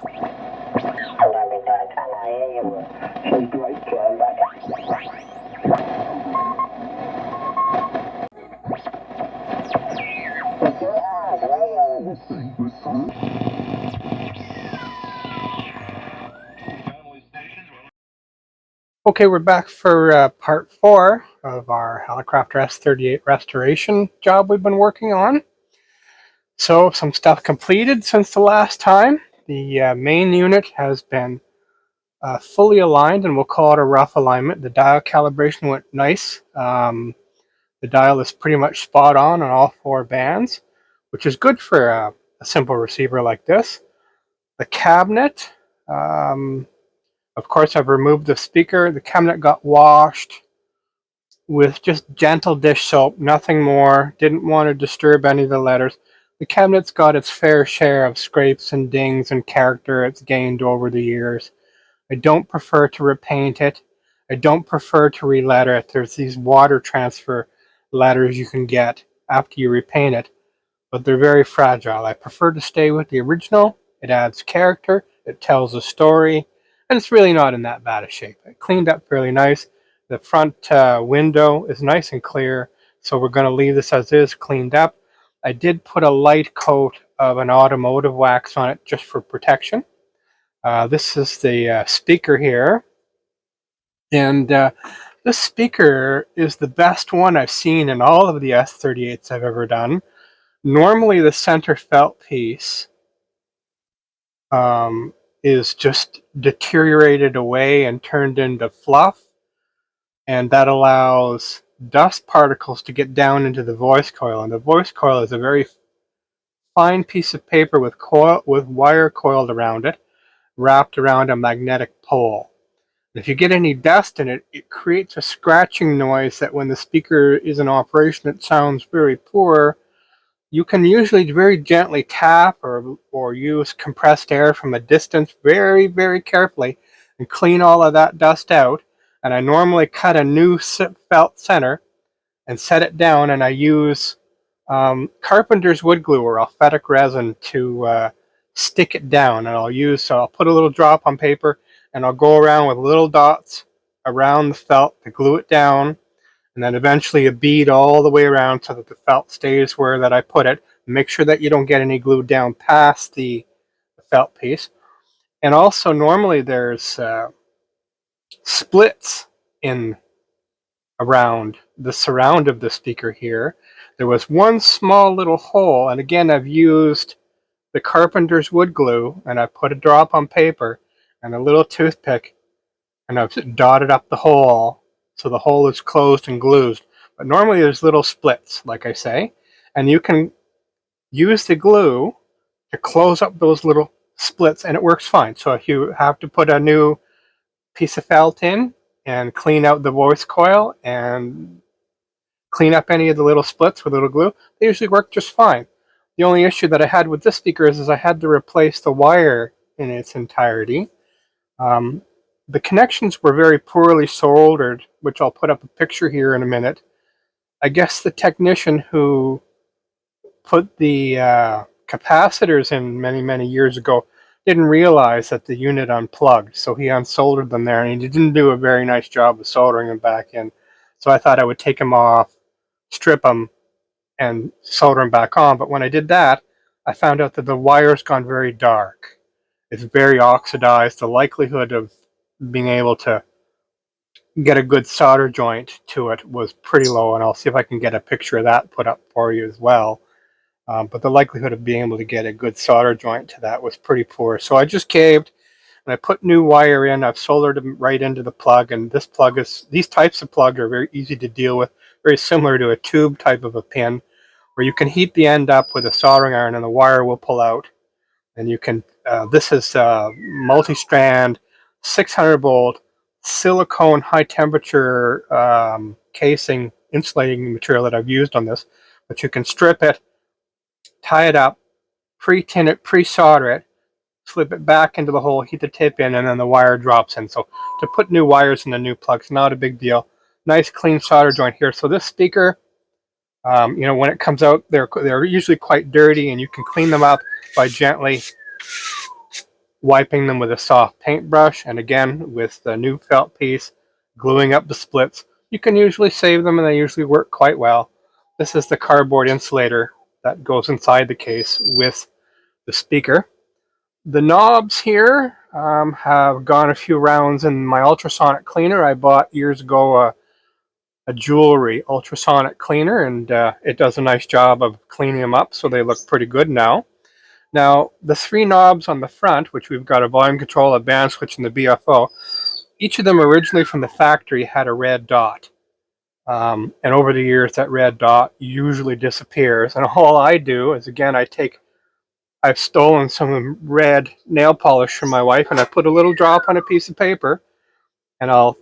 Okay, we're back for part 4 of our Hallicrafter S-38 restoration job we've been working on. So, some stuff completed since the last time. The main unit has been fully aligned, and we'll call it a rough alignment. The dial calibration went nice. The dial is pretty much spot on all 4 bands, which is good for a simple receiver like this. The cabinet, of course, I've removed the speaker. The cabinet got washed with just gentle dish soap, nothing more. Didn't want to disturb any of the letters. The cabinet's got its fair share of scrapes and dings and character it's gained over the years. I don't prefer to repaint it. I don't prefer to re-letter it. There's these water transfer letters you can get after you repaint it, but they're very fragile. I prefer to stay with the original. It adds character, it tells a story, and it's really not in that bad a shape. It cleaned up fairly nice. The front window is nice and clear, so we're going to leave this as is, cleaned up. I did put a light coat of an automotive wax on it just for protection. This is the speaker here, and this speaker is the best one I've seen in all of the S-38s I've ever done. Normally the center felt piece is just deteriorated away and turned into fluff, and that allows dust particles to get down into the voice coil, and the voice coil is a very fine piece of paper with wire coiled around it, wrapped around a magnetic pole. If you get any dust in it, it creates a scratching noise that when the speaker is in operation, it sounds very poor. You can usually very gently tap or use compressed air from a distance very, very carefully and clean all of that dust out. And I normally cut a new felt center and set it down, and I use carpenter's wood glue or alphatic resin to stick it down. And so I'll put a little drop on paper, and I'll go around with little dots around the felt to glue it down, and then eventually a bead all the way around so that the felt stays where that I put it. Make sure that you don't get any glue down past the felt piece. And also normally there's splits in around the surround of the speaker here. There was one small little hole, and again I've used the carpenter's wood glue, and I put a drop on paper and a little toothpick, and I've dotted up the hole so the hole is closed and glued. But normally there's little splits, like I say, and you can use the glue to close up those little splits, and it works fine. So if you have to put a new piece of felt in and clean out the voice coil and clean up any of the little splits with a little glue, they usually work just fine. The only issue that I had with this speaker is I had to replace the wire in its entirety. The connections were very poorly soldered, which I'll put up a picture here in a minute. I guess the technician who put the capacitors in many, many years ago didn't realize that the unit unplugged, so he unsoldered them there, and he didn't do a very nice job of soldering them back in. So I thought I would take them off, strip them, and solder them back on. But when I did that, I found out that the wire's gone very dark. It's very oxidized. The likelihood of being able to get a good solder joint to it was pretty low, and I'll see if I can get a picture of that put up for you as well. But the likelihood of being able to get a good solder joint to that was pretty poor. So I just caved, and I put new wire in. I've soldered them right into the plug, and these types of plug are very easy to deal with, very similar to a tube type of a pin, where you can heat the end up with a soldering iron and the wire will pull out. And you can, this is multi-strand, 600 volt, silicone high temperature casing insulating material that I've used on this. But you can strip it, tie it up, pre-tin it, pre-solder it, slip it back into the hole, heat the tip in, and then the wire drops in. So to put new wires in the new plugs, not a big deal. Nice clean solder joint here. So this speaker, when it comes out, they're usually quite dirty, and you can clean them up by gently wiping them with a soft paintbrush, and again with the new felt piece, gluing up the splits. You can usually save them and they usually work quite well. This is the cardboard insulator that goes inside the case with the speaker. The knobs here have gone a few rounds in my ultrasonic cleaner. I bought years ago a jewelry ultrasonic cleaner, and it does a nice job of cleaning them up, so they look pretty good now. Now, the three knobs on the front, which we've got a volume control, a band switch, and the BFO, each of them originally from the factory had a red dot. And over the years, that red dot usually disappears. And all I do is, again, I've stolen some red nail polish from my wife, and I put a little drop on a piece of paper, and I'll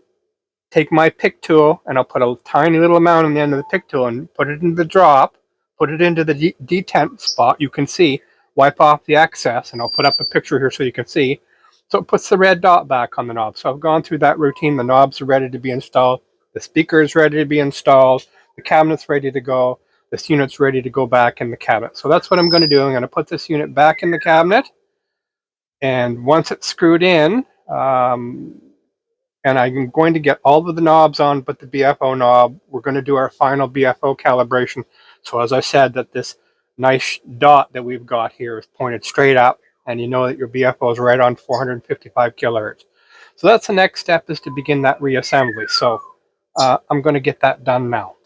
take my pick tool, and I'll put a tiny little amount on the end of the pick tool and put it in the drop, put it into the detent spot. You can see, wipe off the excess, and I'll put up a picture here so you can see. So it puts the red dot back on the knob. So I've gone through that routine. The knobs are ready to be installed. The speaker is ready to be installed. The cabinet's ready to go. This unit's ready to go back in the cabinet. So that's what I'm going to do. I'm going to put this unit back in the cabinet. And once it's screwed in, and I'm going to get all of the knobs on but the BFO knob. We're going to do our final BFO calibration. So as I said, that this nice dot that we've got here is pointed straight up, and you know that your BFO is right on 455 kilohertz. So that's the next step, is to begin that reassembly. So I'm going to get that done now.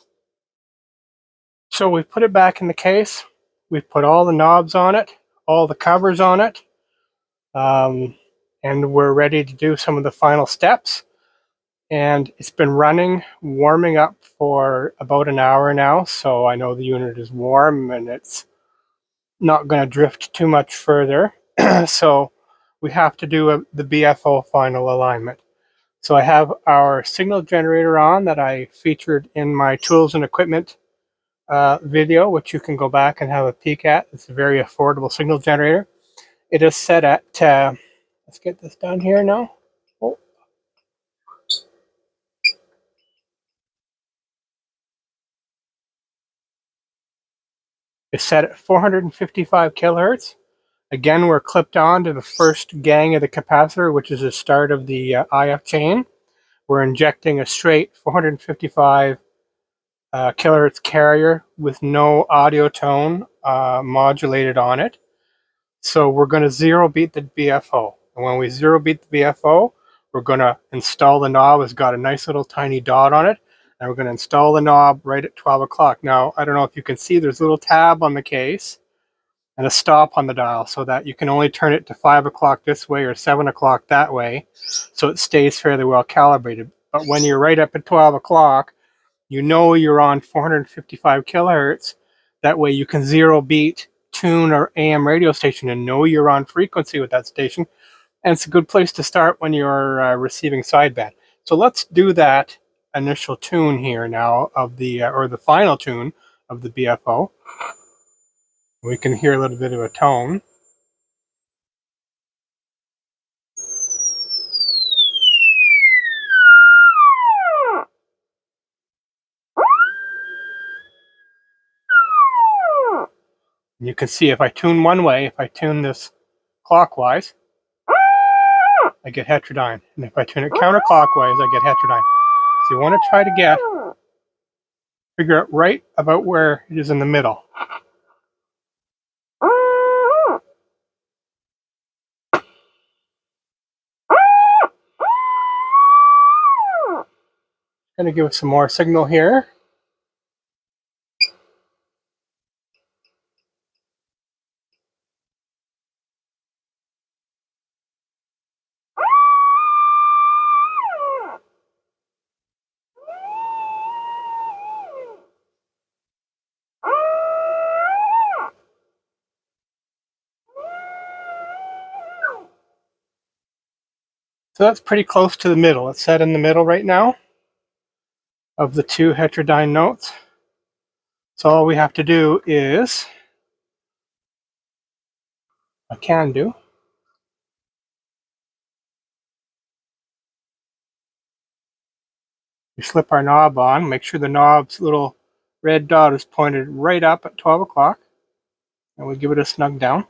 So we've put it back in the case. We've put all the knobs on it, all the covers on it, and we're ready to do some of the final steps. And it's been running, warming up for about an hour now, so I know the unit is warm and it's not going to drift too much further. So we have to do the BFO final alignment. So I have our signal generator on that I featured in my tools and equipment video, which you can go back and have a peek at. It's a very affordable signal generator. It is set at, let's get this done here now. Oh. It's set at 455 kilohertz. Again, we're clipped on to the first gang of the capacitor, which is the start of the IF chain. We're injecting a straight 455 kilohertz carrier with no audio tone modulated on it. So we're going to zero beat the BFO. And when we zero beat the BFO, we're going to install the knob. It's got a nice little tiny dot on it. And we're going to install the knob right at 12 o'clock. Now, I don't know if you can see, there's a little tab on the case and a stop on the dial, so that you can only turn it to 5 o'clock this way or 7 o'clock that way, so it stays fairly well calibrated. But when you're right up at 12 o'clock, you know you're on 455 kilohertz. That way you can zero beat, tune, or AM radio station and know you're on frequency with that station. And it's a good place to start when you're receiving sideband. So let's do that initial tune here now of the, or the final tune of the BFO. We can hear a little bit of a tone. And you can see if I tune one way, if I tune this clockwise, I get heterodyne. And if I tune it counterclockwise, I get heterodyne. So you want to try to figure out right about where it is in the middle. Going to give it some more signal here. So that's pretty close to the middle. It's set in the middle right now of the two heterodyne notes. So all we have to do is, we slip our knob on, make sure the knob's little red dot is pointed right up at 12 o'clock, and we give it a snug down.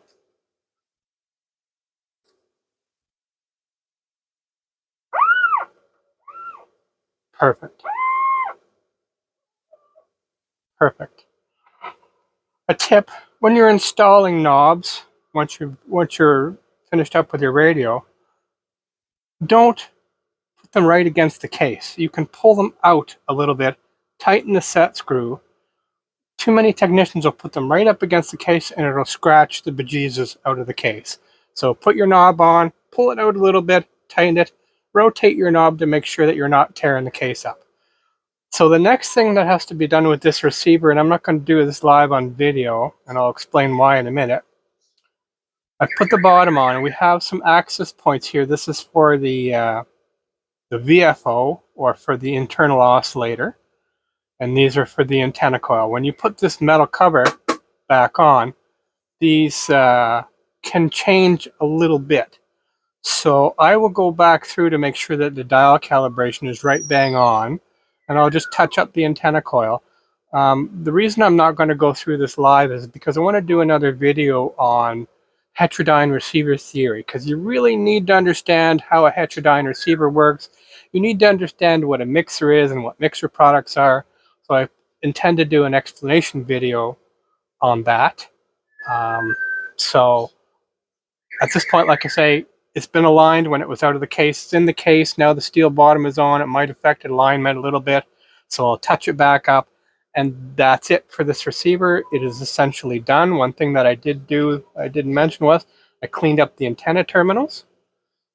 Perfect. Perfect. A tip, when you're installing knobs, once you're finished up with your radio, don't put them right against the case. You can pull them out a little bit, tighten the set screw. Too many technicians will put them right up against the case and it'll scratch the bejesus out of the case. So put your knob on, pull it out a little bit, tighten it, rotate your knob to make sure that you're not tearing the case up. So the next thing that has to be done with this receiver, and I'm not going to do this live on video, and I'll explain why in a minute. I've put the bottom on, and we have some access points here. This is for the VFO, or for the internal oscillator, and these are for the antenna coil. When you put this metal cover back on, these can change a little bit. So I will go back through to make sure that the dial calibration is right bang on, and I'll just touch up the antenna coil. The reason I'm not going to go through this live is because I want to do another video on heterodyne receiver theory, because you really need to understand how a heterodyne receiver works. You need to understand what a mixer is and what mixer products are. So I intend to do an explanation video on that. So at this point, like I say, it's been aligned when it was out of the case. It's in the case. Now the steel bottom is on. It might affect alignment a little bit. So I'll touch it back up. And that's it for this receiver. It is essentially done. One thing that I didn't mention was I cleaned up the antenna terminals.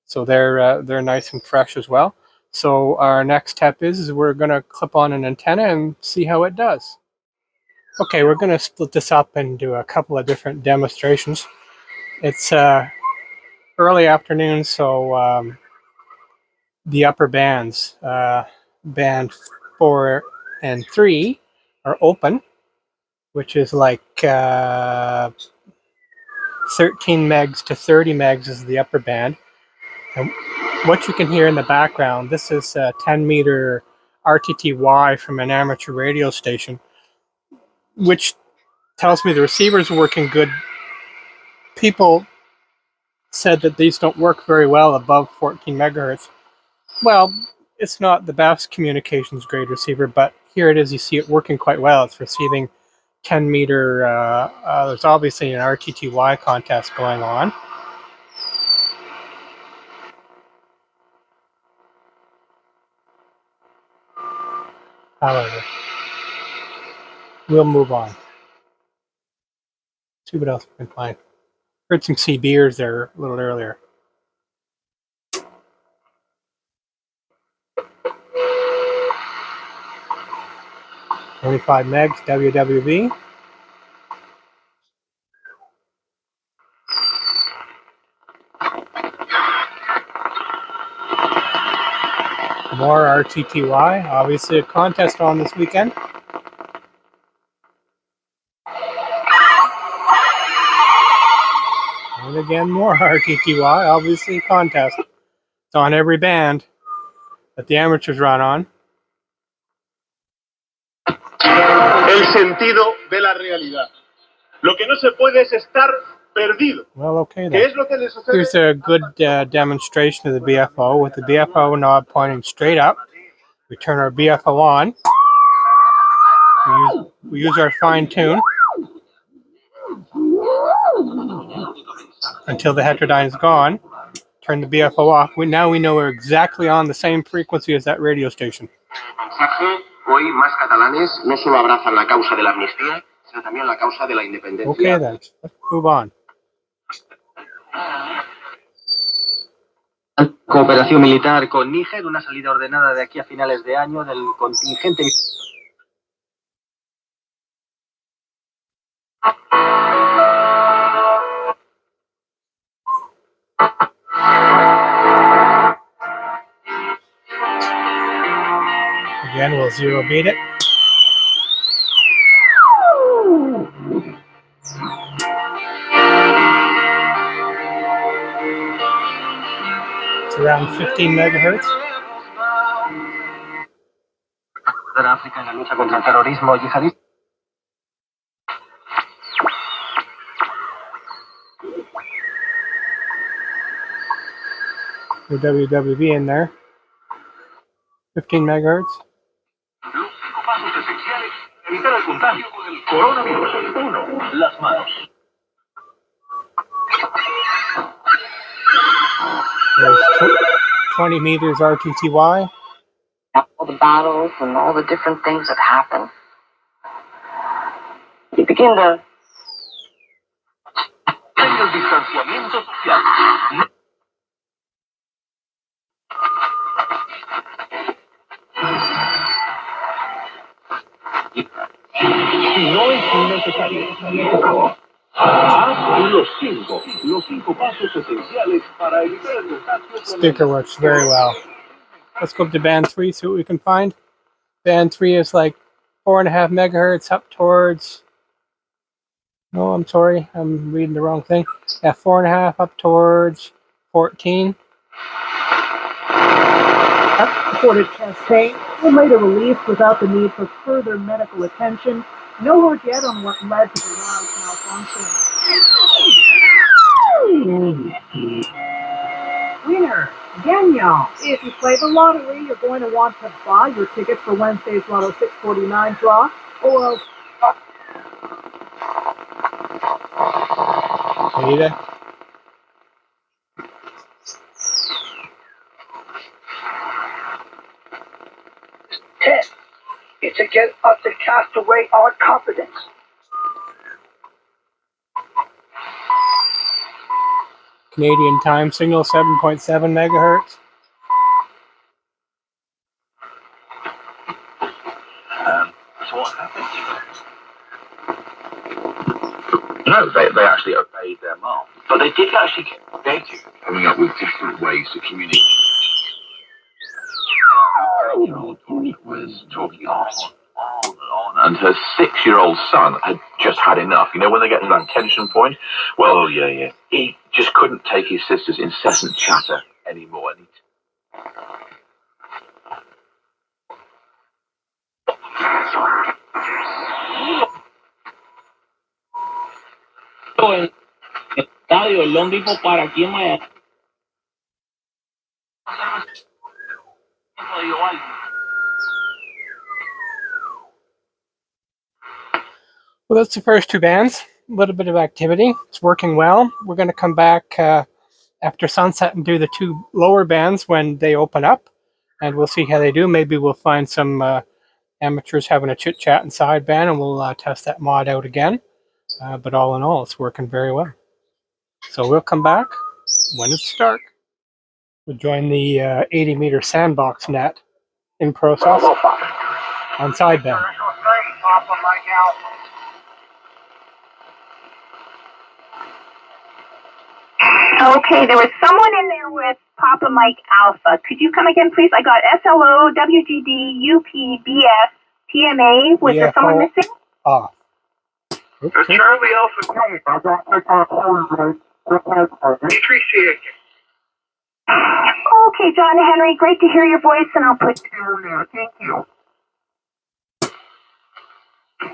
So they're nice and fresh as well. So our next step is we're going to clip on an antenna and see how it does. Okay, we're going to split this up and do a couple of different demonstrations. It's early afternoon, so the upper bands, band 4 and 3, are open, which is like 13 megs to 30 megs is the upper band. And what you can hear in the background, this is a 10-meter RTTY from an amateur radio station, which tells me the receiver's working good. People said that these don't work very well above 14 megahertz. Well, it's not the best communications grade receiver, but here it is. You see it working quite well. It's receiving 10-meter. There's obviously an RTTY contest going on. However, we'll move on. See what else we can find. Heard some CBers there a little earlier. "25 megs WWV. More RTTY. Obviously a contest on this weekend. And again, more RTTY. Obviously a contest. It's on every band that the amateurs run on. El sentido de la realidad. Lo que no se puede es estar perdido. Well, okay then. Here's a good demonstration of the BFO with the BFO knob pointing straight up. We turn our BFO on. We use our fine tune until the heterodyne is gone. Turn the BFO off. Now we know we're exactly on the same frequency as that radio station. Hoy más catalanes no solo abrazan la causa de la amnistía, sino también la causa de la independencia. Okay then, let's move on. Cooperación militar con Níger, una salida ordenada de aquí a finales de año del contingente. Again, we'll zero beat it. It's around 15 megahertz. África en la lucha contra el terrorismo yihadista. The WWV in there. 15 megahertz. Los 5 pasos esenciales para evitar el contagio con el coronavirus. 1. Las manos. There's 20 meters RTTY. All the battles and all the different things that happen. You begin to... El distanciamiento social. Si no es necesario. Haz los 5 pasos esenciales para evitar el contagio. Speaker works very well. Let's go up to band 3, see what we can find. Band 3 is like 4.5 megahertz up towards... No, I'm sorry, I'm reading the wrong thing. Yeah, 4.5 up towards 14. Reported chest pain and later released without the need for further medical attention. No word yet on what led to the wild malfunction. Winner, again, y'all. If you play the lottery, you're going to want to buy your tickets for Wednesday's Lotto 649 draw, or else... Ada. Test. It's to get us to cast away our confidence. Canadian time signal 7.7 megahertz. So what happened? No, they actually obeyed their mom. But they did actually communicate, coming up with different ways to communicate. Her 8-year-old daughter was talking on and on, and her 6-year-old son had just had enough. You know, when they get to that tension point? Well, yeah. He just couldn't take his sister's incessant chatter anymore. El estadio, el Long Depot para aquí en Miami. Well, that's the first 2 bands. A little bit of activity. It's working well. We're going to come back after sunset and do the 2 lower bands when they open up, and we'll see how they do. Maybe we'll find some amateurs having a chit chat in sideband, and we'll test that mod out again. But all in all, it's working very well. So we'll come back when it's dark. We'll join the 80 meter sandbox net in process on sideband. Okay, there was someone in there with Papa Mike Alpha. Could you come again, please? I got SLO, WGD, UP, BF, TMA. Was there someone missing? Off. Okay. Charlie Alpha. Okay, John Henry, great to hear your voice, and I'll put you down there. Thank you.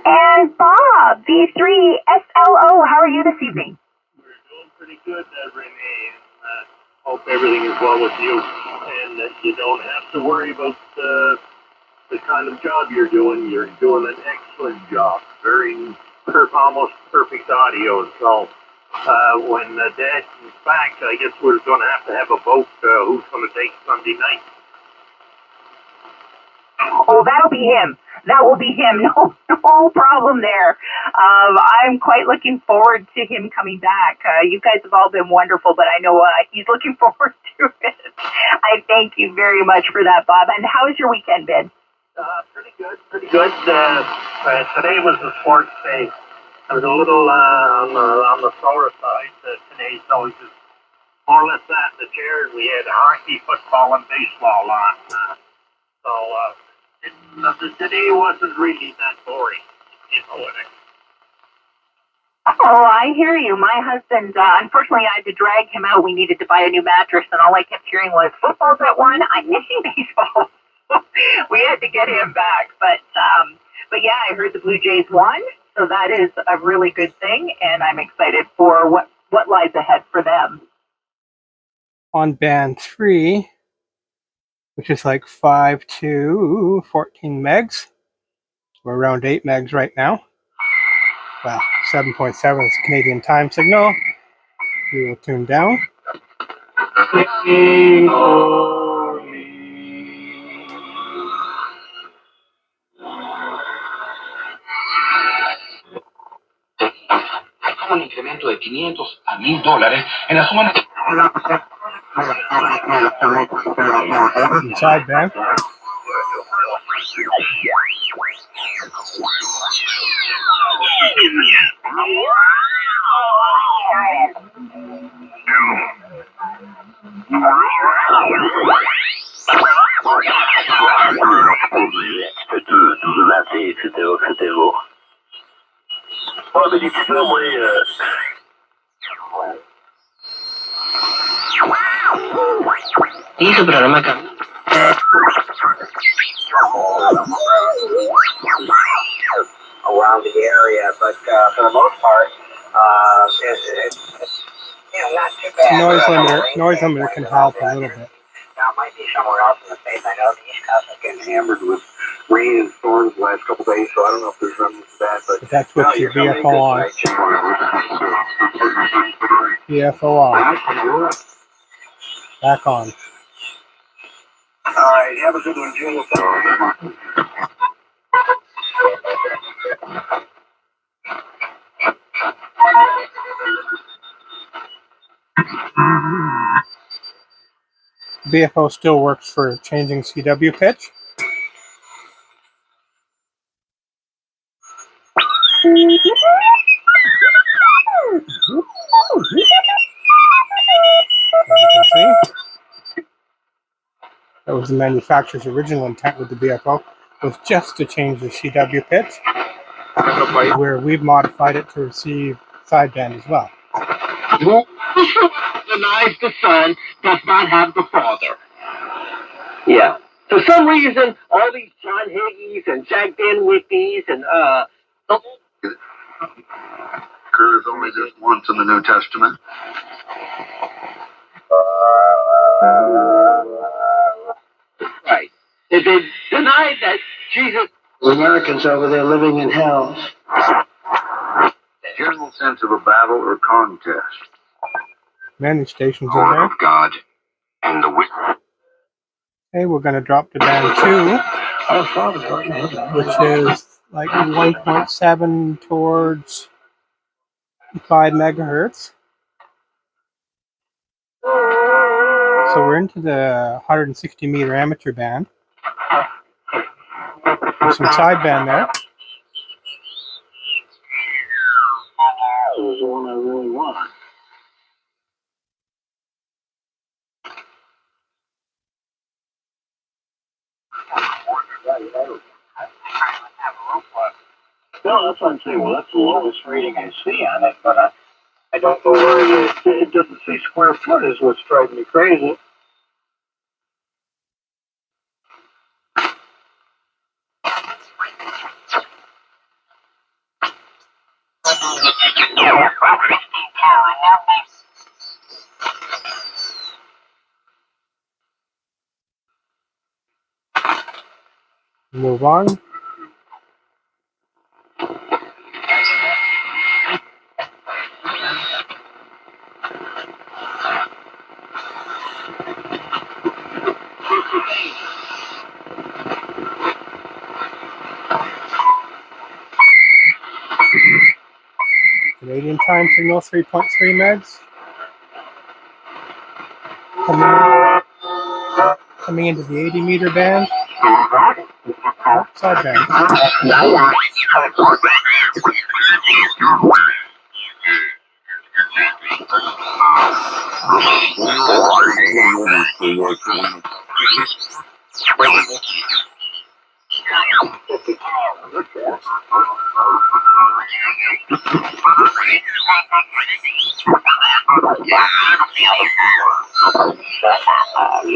And Bob, V3 SLO, how are you this evening? We're doing pretty good, Renee, and hope everything is well with you, and that you don't have to worry about the kind of job you're doing. You're doing an excellent job. Very almost perfect audio. So when Dad comes back, I guess we're going to have a vote who's going to take Sunday night. Oh, that'll be him. That will be him. No problem there. I'm quite looking forward to him coming back. You guys have all been wonderful, but I know he's looking forward to it. I thank you very much for that, Bob. And how has your weekend been? Pretty good. Today was the sports day. I was a little on the slower side today, so it was more or less that in the chairs. We had hockey, football, and baseball on. Today wasn't really that boring. You know what Oh, I hear you. My husband, unfortunately, I had to drag him out. We needed to buy a new mattress, and all I kept hearing was, football's at 1, I'm missing baseball. We had to get him back. But yeah, I heard the Blue Jays won, so that is a really good thing, and I'm excited for what lies ahead for them. On band 3, which is like 5 to 14 megs. We're around 8 megs right now. Well, 7.7 is Canadian time signal. We will tune down. Un incremento de $500 a $1,000 en la suma. Sideband. Y su programa acá. Around the area, but for the most part, it's not too bad. Noise limiter can help a little bit. Now, it might be somewhere else in the States. I know the East Coast is getting hammered with rain and storms the last couple days, so I don't know if there's remnants of that. But that's with your BFO on. BFO off. Back on. All right, have a good one, Jim. BFO still works for changing CW pitch. As you can see, that was the manufacturer's original intent with the BFO, was just to change the CW pitch, where we've modified it to receive sideband as well. Denies the son does not have the father. Yeah. For some reason, all these John Haggees and Jack Dan Whitneys and Occurs only just once in the New Testament. right. They denied that Jesus. The Americans over there living in hell. General sense of a battle or contest. Many stations in Word there. of God and the witness. Okay, we're going to drop to band 2, which is like 1.7 towards 5 megahertz. So we're into the 160 meter amateur band. There's some sideband there. This is the one I really want. No, that's what I'm saying. Well, that's the lowest rating I see on it, but I don't know where it doesn't say square foot is what's driving me crazy. Move on. Canadian time signal 3.3 megs. Coming into the 80 meter band. Oh, sideband.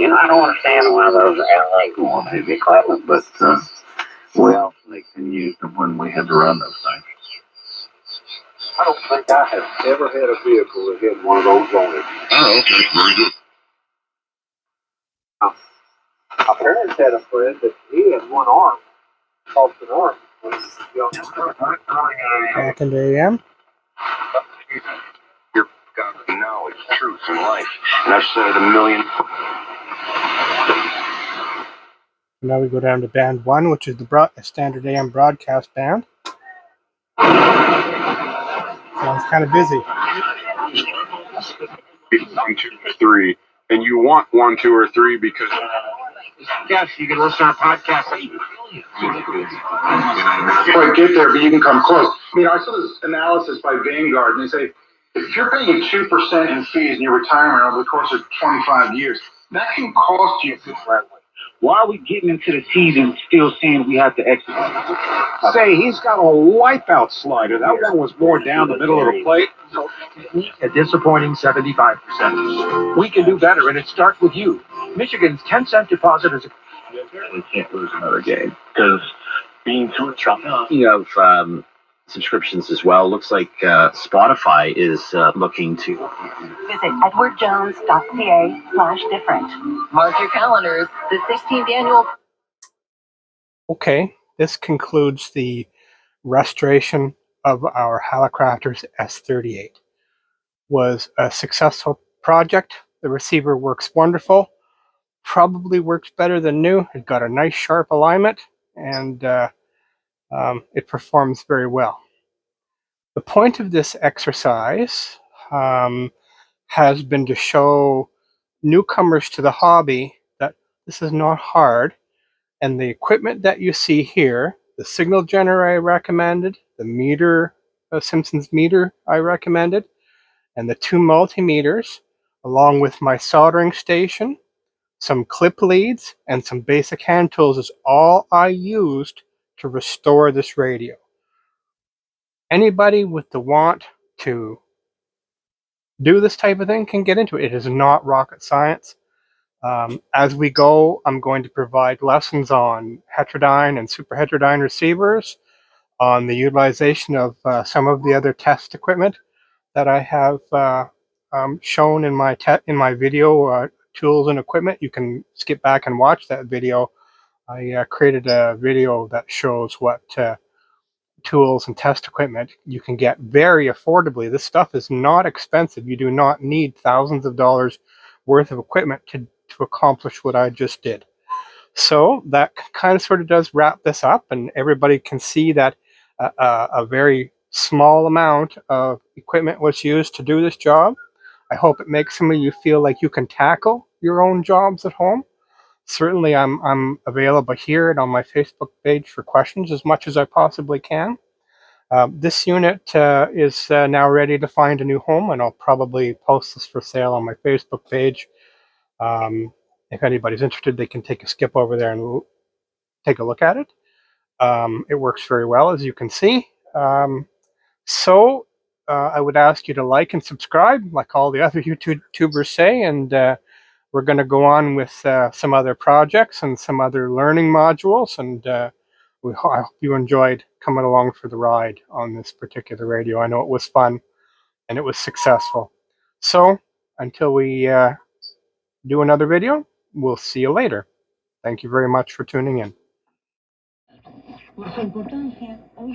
I don't understand one of those LA ones to be clever, but we also can use them when we had to run those things. I don't think I have ever had a vehicle that had one of those on it. Oh, okay, very good. I had a friend that he had one arm, off an arm. Back into AM. You're got knowledge, truth, and life. And I've said it a million. Now we go down to band 1, which is the standard AM broadcast band. Sounds kind of busy. 1, 2, 3, and you want 1, 2, or 3 because Yes, you can listen to our podcast. you can't get there, but you can come close. I mean, I saw this analysis by Vanguard, and they say if you're paying 2% in fees in your retirement over the course of 25 years, that can cost you. Why are we getting into the season still saying we have to exercise? Say, he's got a wipeout slider. That one was more down the middle of the plate. A disappointing 75%. We can do better, and it starts with you. Michigan's 10-cent deposit is We can't lose another game because being through it, Speaking of subscriptions as well, looks like Spotify is looking to. Visit edwardjones.ca/different. Mark your calendars. The 16th annual. Okay, this concludes the restoration of our Hallicrafters S-38. Was a successful project. The receiver works wonderful. Probably works better than new. It got a nice sharp alignment, and it performs very well. The point of this exercise has been to show newcomers to the hobby that this is not hard, and the equipment that you see here, the signal generator I recommended, the meter, Simpson's meter I recommended, and the 2 multimeters, along with my soldering station, some clip leads, and some basic hand tools is all I used to restore this radio. Anybody with the want to do this type of thing can get into it. It is not rocket science. As we go, I'm going to provide lessons on heterodyne and superheterodyne receivers, on the utilization of some of the other test equipment that I have shown in my video tools and equipment. You can skip back and watch that video. I created a video that shows what tools and test equipment you can get very affordably. This stuff is not expensive. You do not need thousands of dollars worth of equipment to accomplish what I just did. So that kind of sort of does wrap this up, and everybody can see that a very small amount of equipment was used to do this job. I hope it makes some of you feel like you can tackle your own jobs at home. Certainly, I'm available here and on my Facebook page for questions as much as I possibly can. This unit is now ready to find a new home, and I'll probably post this for sale on my Facebook page. If anybody's interested, they can take a skip over there and take a look at it. It works very well, as you can see. So I would ask you to like and subscribe, like all the other YouTubers say, and we're going to go on with some other projects and some other learning modules, and I hope you enjoyed coming along for the ride on this particular radio. I know it was fun, and it was successful. So until we do another video, we'll see you later. Thank you very much for tuning in. Por su importancia, hoy